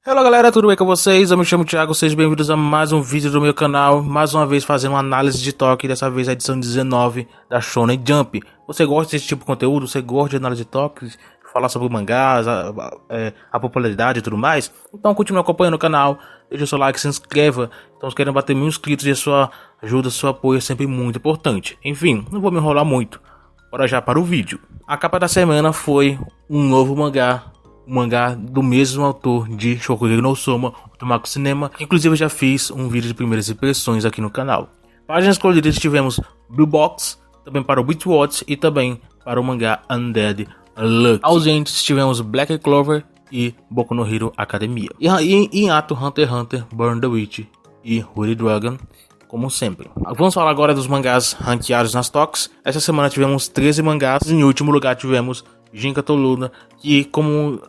Olá galera, tudo bem com vocês? Eu me chamo Thiago, sejam bem-vindos a mais um vídeo do meu canal. Mais uma vez fazendo uma análise de Toque, dessa vez a edição 19 da Shonen Jump. Você gosta desse tipo de conteúdo? Você gosta de análise de toques? Falar sobre mangás, a popularidade e tudo mais? Então continue acompanhando o canal, deixa o seu like, se inscreva. Estamos querendo bater 1000 inscritos e a sua ajuda, seu apoio é sempre muito importante. Enfim, não vou me enrolar muito, bora já para o vídeo. A capa da semana foi um novo mangá. Um mangá do mesmo autor de Shokugeki no Soma, do Mako Cinema. Inclusive eu já fiz um vídeo de primeiras impressões aqui no canal. Páginas coloridas tivemos Blue Box, também para o Beatwatch e também para o mangá Undead Luck. Ausentes tivemos Black Clover e Boku no Hero Academia. E em ato Hunter x Hunter, Burn the Witch e Holy Dragon, como sempre. Vamos falar agora dos mangás ranqueados nas toques. Essa semana tivemos 13 mangás. Em último lugar tivemos Jinka Toluna, que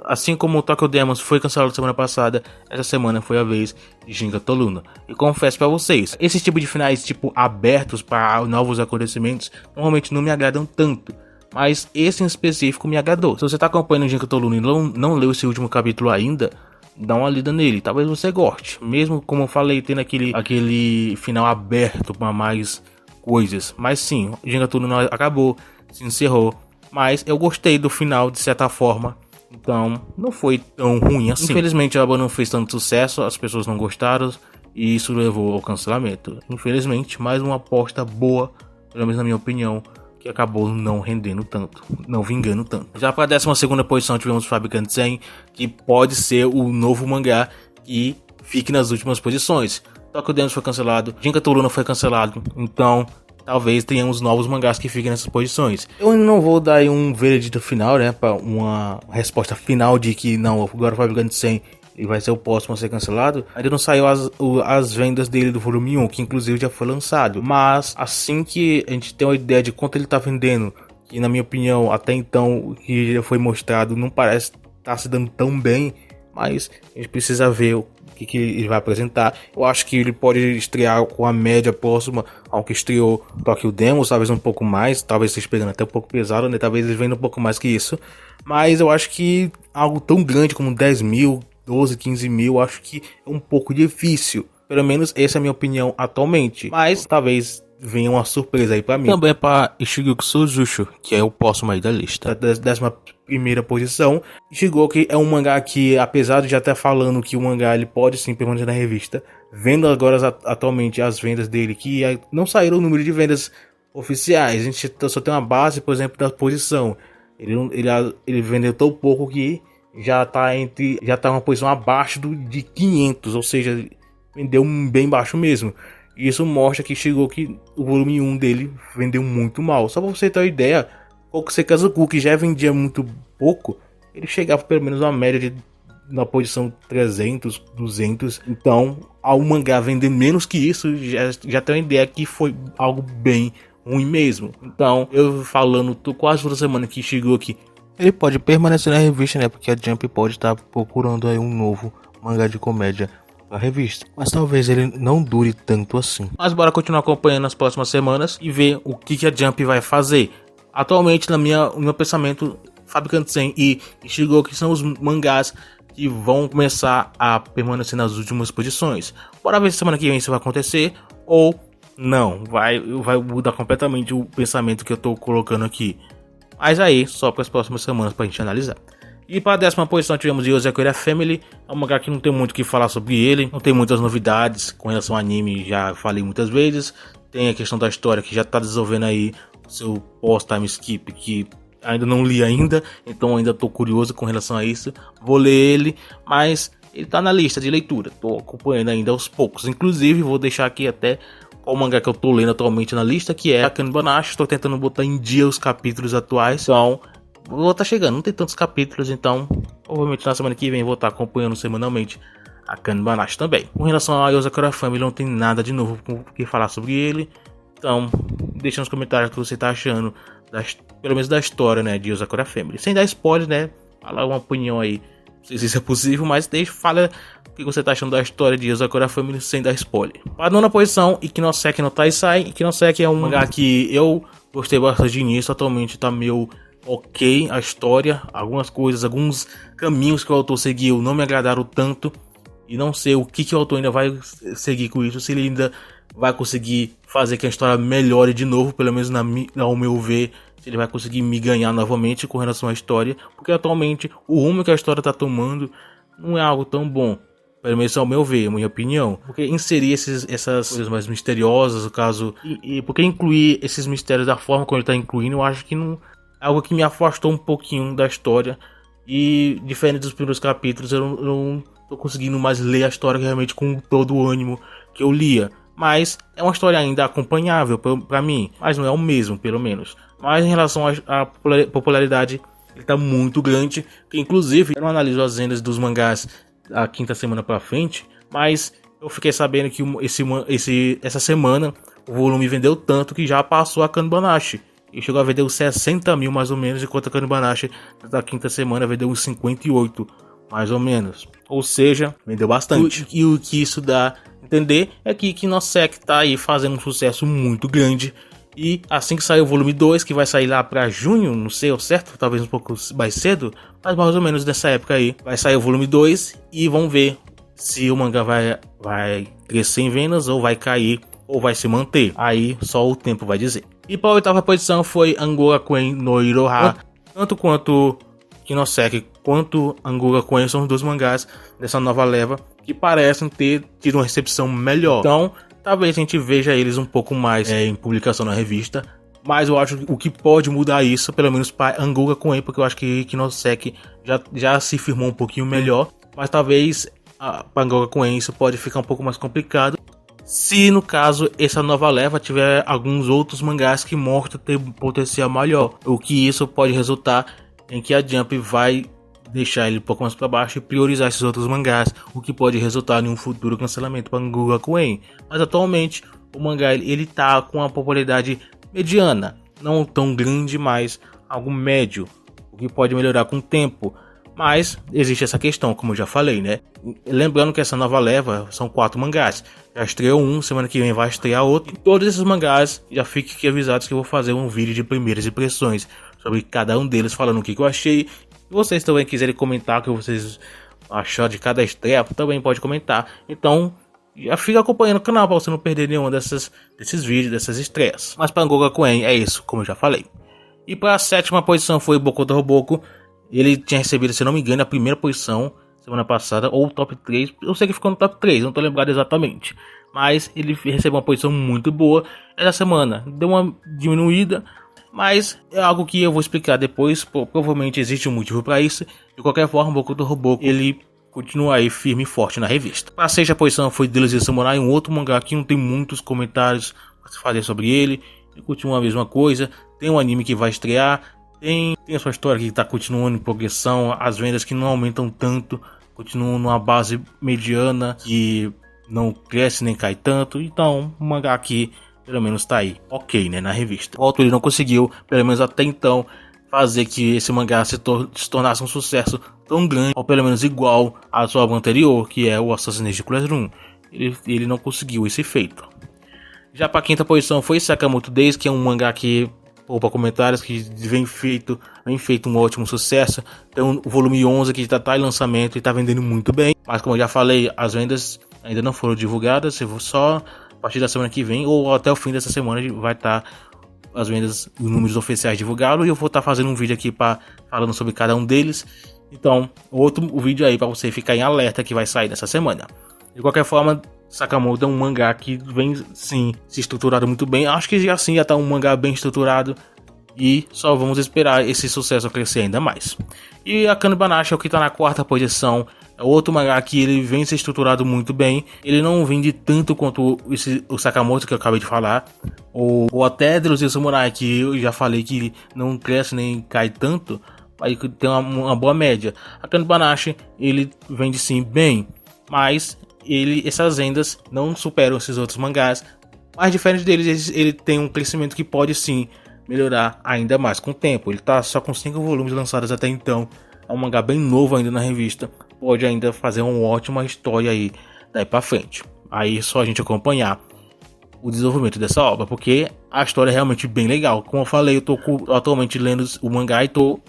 assim como o Tokyo Demons foi cancelado semana passada, essa semana foi a vez de Jinka Toluna. E confesso pra vocês, esse tipo de finais tipo abertos para novos acontecimentos normalmente não me agradam tanto, mas esse em específico me agradou. Se você tá acompanhando Jinka Toluna e não leu esse último capítulo ainda, dá uma lida nele, talvez você goste. Mesmo como eu falei, tendo aquele final aberto para mais coisas. Mas sim, Jinka Toluna acabou, se encerrou. Mas eu gostei do final de certa forma, então não foi tão ruim assim. Infelizmente a obra não fez tanto sucesso, as pessoas não gostaram e isso levou ao cancelamento. Infelizmente, mais uma aposta boa, pelo menos na minha opinião, que acabou não rendendo tanto, não vingando tanto. Já para a 12ª posição tivemos Fabricant Zen, que pode ser o novo mangá que fique nas últimas posições. Tokyo Demons foi cancelado, Jinka Toluna foi cancelado, então talvez tenhamos novos mangás que fiquem nessas posições. Eu ainda não vou dar aí um veredito final, né, para uma resposta final de que não, agora o Fabricant Zen ele vai ser o próximo a ser cancelado. Ainda não saiu as vendas dele do volume 1, que inclusive já foi lançado. Mas assim que a gente tem uma ideia de quanto ele tá vendendo, que na minha opinião até então que já foi mostrado não parece estar se dando tão bem, mas a gente precisa ver o que ele vai apresentar. Eu acho que ele pode estrear com a média próxima ao que estreou Tokyo Demons, talvez um pouco mais, talvez esteja pegando até um pouco pesado, né? Talvez ele venha um pouco mais que isso. Mas eu acho que algo tão grande como 10 mil, 12, 15 mil, acho que é um pouco difícil. Pelo menos essa é a minha opinião atualmente. Mas talvez venha uma surpresa aí pra mim. Também é pra Ishigoku Sojusho, que é o próximo aí da lista. Da 11ª posição, Ishigoku é um mangá que, apesar de já estar falando que o mangá ele pode sim permanecer na revista, vendo agora atualmente as vendas dele, que não saíram o número de vendas oficiais. A gente só tem uma base, por exemplo, da posição. Ele vendeu tão pouco que já tá uma posição abaixo de 500, ou seja, vendeu bem baixo mesmo. E isso mostra que chegou que o volume 1 dele vendeu muito mal. Só pra você ter uma ideia, o Kazuku, que já vendia muito pouco, ele chegava pelo menos uma média na posição 300, 200. Então, ao mangá vender menos que isso, já tem uma ideia que foi algo bem ruim mesmo. Então, eu falando quase toda semana que chegou aqui, ele pode permanecer na revista, né? Porque a Jump pode estar procurando aí um novo mangá de comédia a revista, mas talvez ele não dure tanto assim. Mas bora continuar acompanhando nas próximas semanas e ver o que a Jump vai fazer. Atualmente, no meu pensamento, Fabricant Zen e Ishigoku são os mangás que vão começar a permanecer nas últimas posições. Bora ver se semana que vem isso vai acontecer ou não. Vai mudar completamente o pensamento que eu tô colocando aqui. Mas aí, só para as próximas semanas pra gente analisar. E para a 10ª posição tivemos Yozakura Family. É um mangá que não tem muito o que falar sobre ele. Não tem muitas novidades com relação ao anime, já falei muitas vezes. Tem a questão da história que já está desenvolvendo aí o seu post-time skip, que ainda não li ainda. Então ainda estou curioso com relação a isso. Vou ler ele, mas ele está na lista de leitura. Estou acompanhando ainda aos poucos. Inclusive vou deixar aqui até qual mangá que eu estou lendo atualmente na lista, que é Akane Banashi. Estou tentando botar em dia os capítulos atuais. Então vou estar chegando, não tem tantos capítulos, então provavelmente na semana que vem vou estar acompanhando semanalmente Akane Banashi também. Com relação a Yozakura Family, não tem nada de novo o que falar sobre ele, então deixa nos comentários o que você está achando, pelo menos da história, né, de Yozakura Family. Sem dar spoiler, né, fala uma opinião aí, não sei se isso é possível, mas fala o que você está achando da história de Yozakura Family sem dar spoiler. Para a 9ª posição, Ikinoseki no Taisai. Ikinoseki é um mangá que eu gostei bastante de início, atualmente está meio ok a história, algumas coisas, alguns caminhos que o autor seguiu não me agradaram tanto. E não sei o que o autor ainda vai seguir com isso, se ele ainda vai conseguir fazer que a história melhore de novo, pelo menos ao meu ver, se ele vai conseguir me ganhar novamente com relação à história, porque atualmente o rumo que a história está tomando não é algo tão bom, pelo menos ao meu ver, a minha opinião, porque inserir essas coisas mais misteriosas, no caso, porque incluir esses mistérios da forma como ele está incluindo, eu acho que não é algo que me afastou um pouquinho da história, e diferente dos primeiros capítulos, eu não tô conseguindo mais ler a história realmente com todo o ânimo que eu lia. Mas é uma história ainda acompanhável pra mim. Mas não é o mesmo, pelo menos. Mas em relação à popularidade, ele tá muito grande. Que inclusive, eu não analiso as vendas dos mangás a quinta semana pra frente. Mas eu fiquei sabendo que essa semana o volume vendeu tanto que já passou a Kanbanashi. E chegou a vender uns 60 mil mais ou menos. Enquanto a Kanbanashi da quinta semana vendeu uns 58 mais ou menos. Ou seja, vendeu bastante. E o que isso dá a entender é que Kinosek tá aí fazendo um sucesso muito grande. E assim que sair o volume 2, que vai sair lá pra junho, não sei ao certo, talvez um pouco mais cedo, mas mais ou menos nessa época aí, vai sair o volume 2 e vamos ver se o mangá vai crescer em vendas ou vai cair ou vai se manter. Aí só o tempo vai dizer. E para a oitava posição foi Angora Queen no Iroha. Tanto quanto Kinosek quanto Angora Queen são os dois mangás dessa nova leva que parecem ter tido uma recepção melhor. Então, talvez a gente veja eles um pouco mais em publicação na revista. Mas eu acho que o que pode mudar isso, pelo menos para Angora Queen, porque eu acho que Kinosek já se firmou um pouquinho melhor. Mas talvez para Angora Queen isso pode ficar um pouco mais complicado. Se no caso essa nova leva tiver alguns outros mangás que mostram ter potencial maior. O que isso pode resultar em que a Jump vai deixar ele um pouco mais para baixo e priorizar esses outros mangás, o que pode resultar em um futuro cancelamento para Angora Queen. Mas atualmente o mangá ele tá com uma popularidade mediana, não tão grande, mas algo médio, o que pode melhorar com o tempo. Mas existe essa questão, como eu já falei, né? Lembrando que essa nova leva são 4 mangás. Já estreou um, semana que vem vai estrear outro. E todos esses mangás, já fiquem aqui avisados que eu vou fazer um vídeo de primeiras impressões sobre cada um deles, falando o que eu achei. Se vocês também quiserem comentar o que vocês acharam de cada estreia, também pode comentar. Então, já fica acompanhando o canal para você não perder nenhum desses vídeos, dessas estreias. Mas para Angora Queen é isso, como eu já falei. E para a sétima posição foi Boku no Hero. Ele tinha recebido, se não me engano, a primeira posição semana passada, ou top 3. Eu sei que ficou no top 3, não tô lembrado exatamente. Mas ele recebeu uma posição muito boa essa semana. Deu uma diminuída, mas é algo que eu vou explicar depois. Provavelmente existe um motivo para isso. De qualquer forma, Boku no Hero, ele continua aí firme e forte na revista. Para a sexta posição foi Devil's Samurai, um outro mangá que não tem muitos comentários para se fazer sobre ele. Ele continua a mesma coisa. Tem um anime que vai estrear. Tem a sua história que está continuando em progressão, as vendas que não aumentam tanto, continuam numa base mediana, que não cresce nem cai tanto. Então, o mangá aqui, pelo menos está aí, ok, né, na revista. O autor não conseguiu, pelo menos até então, fazer que esse mangá se tornasse um sucesso tão grande, ou pelo menos igual à sua obra anterior, que é o Assassination Classroom. Ele não conseguiu esse feito. Já para a quinta posição foi Sakamoto Days, que é um mangá que poupa comentários, que vem feito um ótimo sucesso. Tem o volume 11 que já está em lançamento e está vendendo muito bem. Mas como eu já falei, as vendas ainda não foram divulgadas. Só a partir da semana que vem ou até o fim dessa semana vai estar as vendas, os números oficiais divulgados. E eu vou estar fazendo um vídeo aqui falando sobre cada um deles. Então, outro vídeo aí para você ficar em alerta que vai sair nessa semana. De qualquer forma, Sakamoto é um mangá que vem sim se estruturado muito bem. Acho que já está um mangá bem estruturado. E só vamos esperar esse sucesso crescer ainda mais. E a Kanbanashi é o que está na quarta posição. É outro mangá que ele vem se estruturado muito bem. Ele não vende tanto quanto o Sakamoto que eu acabei de falar. Ou até Devil's Samurai, que eu já falei que não cresce nem cai tanto. Aí tem uma boa média. A Kanbanashi ele vende sim bem. Mas essas vendas não superam esses outros mangás, mas diferente deles, ele tem um crescimento que pode sim melhorar ainda mais com o tempo. Ele tá só com 5 volumes lançados até então, é um mangá bem novo ainda na revista, pode ainda fazer uma ótima história aí daí pra frente. Aí só a gente acompanhar o desenvolvimento dessa obra, porque a história é realmente bem legal. Como eu falei, eu tô atualmente lendo o mangá e tô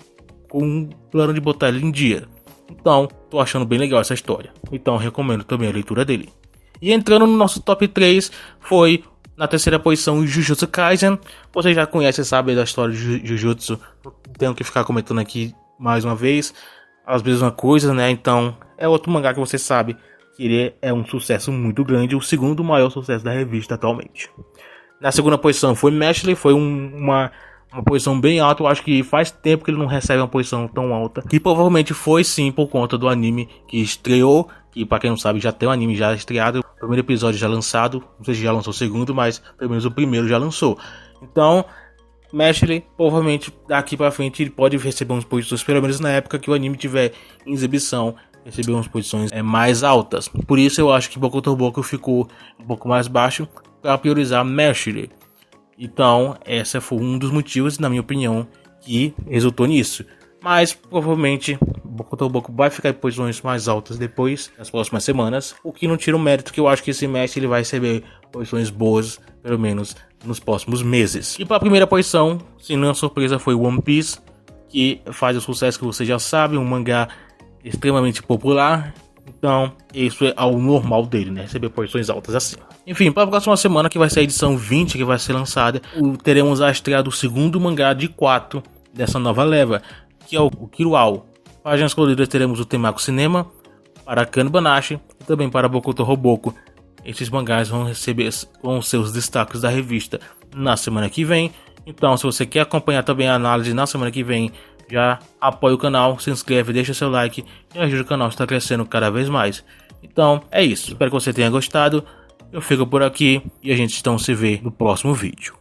com um plano de botar ele em dia. Então, tô achando bem legal essa história. Então, recomendo também a leitura dele. E entrando no nosso top 3, foi na terceira posição o Jujutsu Kaisen. Você já conhece, sabe da história de Jujutsu. Tenho que ficar comentando aqui mais uma vez as mesmas coisas, né? Então, é outro mangá que você sabe que ele é um sucesso muito grande, o segundo maior sucesso da revista atualmente. Na segunda posição foi Meshle, foi uma posição bem alta. Eu acho que faz tempo que ele não recebe uma posição tão alta, que provavelmente foi sim por conta do anime que estreou, que pra quem não sabe já tem um anime já estreado, o primeiro episódio já lançado, não sei se já lançou o segundo, mas pelo menos o primeiro já lançou. Então, Meshle, provavelmente daqui pra frente ele pode receber umas posições, pelo menos na época que o anime tiver em exibição, receber umas posições mais altas. Por isso eu acho que Boku no Boku ficou um pouco mais baixo para priorizar Meshle. Então, esse foi um dos motivos, na minha opinião, que resultou nisso. Mas, provavelmente, Boku no Boku vai ficar em posições mais altas depois, nas próximas semanas. O que não tira o mérito, que eu acho que esse mestre ele vai receber posições boas, pelo menos nos próximos meses. E para a primeira posição, sem nenhuma surpresa, foi One Piece, que faz o sucesso que você já sabe, um mangá extremamente popular. Então, isso é o normal dele, né? Receber posições altas assim. Enfim, para a próxima semana, que vai ser a edição 20, que vai ser lançada, teremos a estreia do segundo mangá de 4 dessa nova leva, que é o Kiruau. Páginas coloridas teremos o Temako Cinema, para Kano Banashi e também para Boku no Boku. Esses mangás vão receber com seus destaques da revista na semana que vem. Então, se você quer acompanhar também a análise na semana que vem, já apoia o canal, se inscreve, deixa seu like e ajuda o canal a estar crescendo cada vez mais. Então é isso, espero que você tenha gostado. Eu fico por aqui e a gente então se vê no próximo vídeo.